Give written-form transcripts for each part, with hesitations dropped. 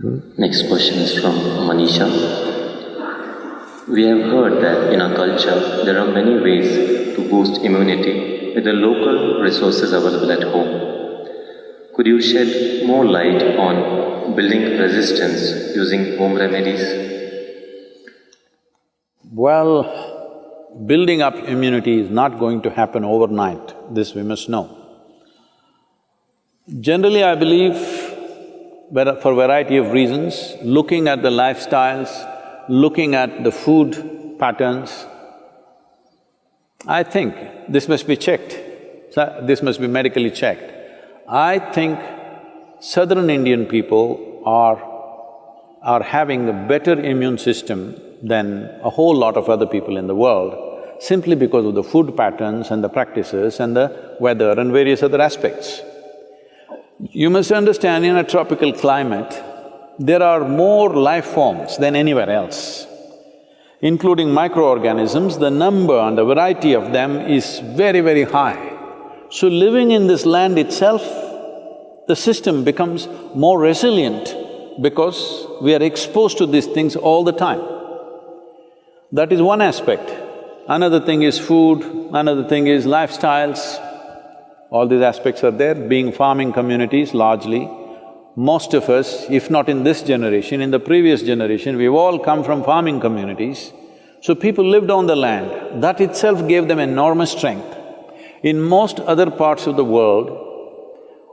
Next question is from Manisha. We have heard that in our culture there are many ways to boost immunity with the local resources available at home. Could you shed more light on building resistance using home remedies? Well, building up immunity is not going to happen overnight, this we must know. Generally, I believe, for a variety of reasons, looking at the lifestyles, looking at the food patterns, I think this must be checked, this must be medically checked. I think southern Indian people are having a better immune system than a whole lot of other people in the world, simply because of the food patterns and the practices and the weather and various other aspects. You must understand, in a tropical climate, there are more life forms than anywhere else, including microorganisms. The number and the variety of them is very, very high. So living in this land itself, the system becomes more resilient because we are exposed to these things all the time. That is one aspect. Another thing is food, another thing is lifestyles. All these aspects are there. Being farming communities largely, most of us, if not in this generation, in the previous generation, we've all come from farming communities. So people lived on the land, that itself gave them enormous strength. In most other parts of the world,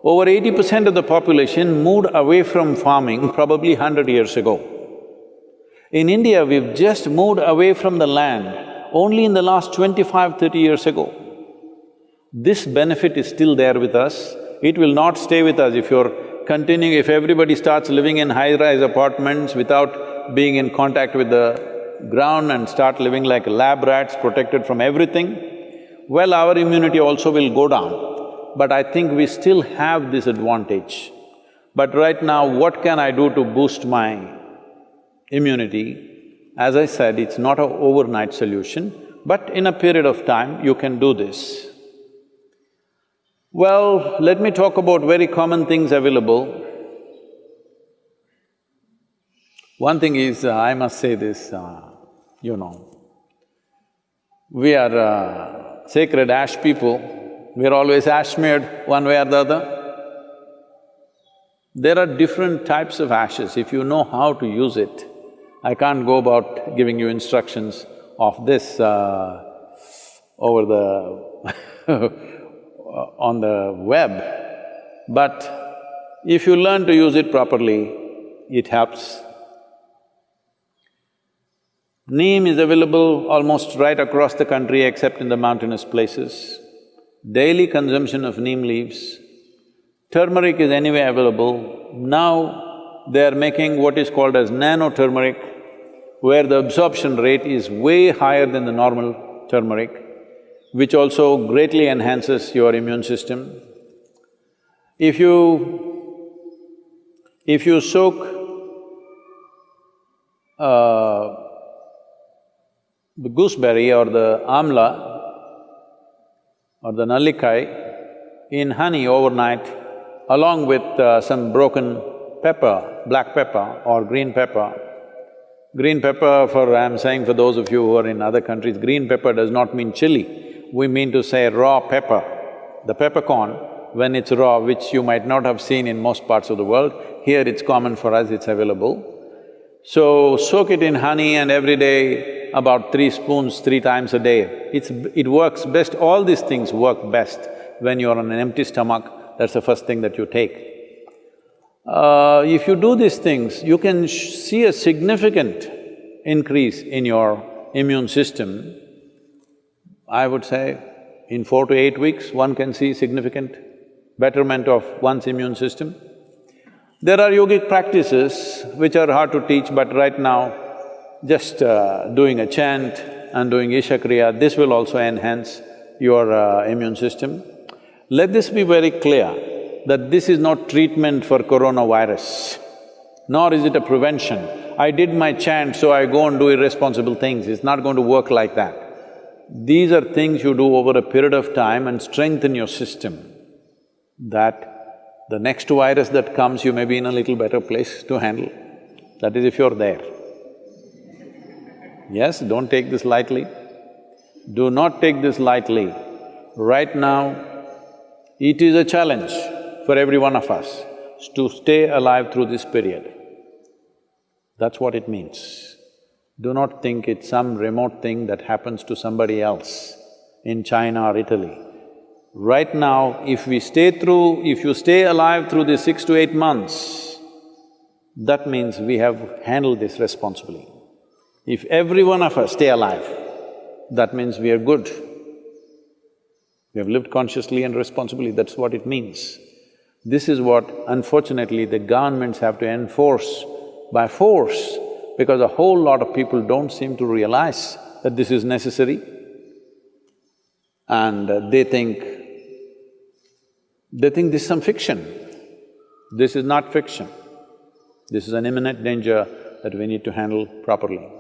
over 80% of the population moved away from farming probably 100 years ago. In India, we've just moved away from the land only in the last 25–30 years ago. This benefit is still there with us. It will not stay with us if you're continuing… if everybody starts living in high-rise apartments without being in contact with the ground and start living like lab rats, protected from everything, well, our immunity also will go down. But I think we still have this advantage. But right now, what can I do to boost my immunity? As I said, it's not an overnight solution, but in a period of time, you can do this. Well, let me talk about very common things available. One thing is, I must say this, we are sacred ash people, we are always ash smeared one way or the other. There are different types of ashes. If you know how to use it, I can't go about giving you instructions of this over the on the web, but if you learn to use it properly, it helps. Neem is available almost right across the country except in the mountainous places. Daily consumption of neem leaves. Turmeric is anyway available. Now they are making what is called as nano-turmeric, where the absorption rate is way higher than the normal turmeric, which also greatly enhances your immune system. If you soak the gooseberry or the amla or the nallikai in honey overnight, along with some broken pepper, black pepper or green pepper. Green pepper, I'm saying for those of you who are in other countries, green pepper does not mean chili. We mean to say raw pepper. The peppercorn, when it's raw, which you might not have seen in most parts of the world, here it's common for us, it's available. So, soak it in honey and every day about 3 spoons, 3 times a day. It works best, all these things work best when you're on an empty stomach, that's the first thing that you take. If you do these things, you can see a significant increase in your immune system. I would say in 4 to 8 weeks, one can see significant betterment of one's immune system. There are yogic practices which are hard to teach, but right now, just doing a chant and doing Isha Kriya, this will also enhance your immune system. Let this be very clear that this is not treatment for coronavirus, nor is it a prevention. I did my chant, so I go and do irresponsible things, it's not going to work like that. These are things you do over a period of time and strengthen your system, that The next virus that comes, you may be in a little better place to handle. That is if you're there. Yes, don't take this lightly. Do not take this lightly. Right now, it is a challenge for every one of us to stay alive through this period. That's what it means. Do not think it's some remote thing that happens to somebody else in China or Italy. Right now, if you stay alive through these 6 to 8 months, that means we have handled this responsibly. If every one of us stay alive, that means we are good. We have lived consciously and responsibly, that's what it means. This is what, unfortunately, the governments have to enforce by force, because a whole lot of people don't seem to realize that this is necessary. And they think this is some fiction. This is not fiction. This is an imminent danger that we need to handle properly.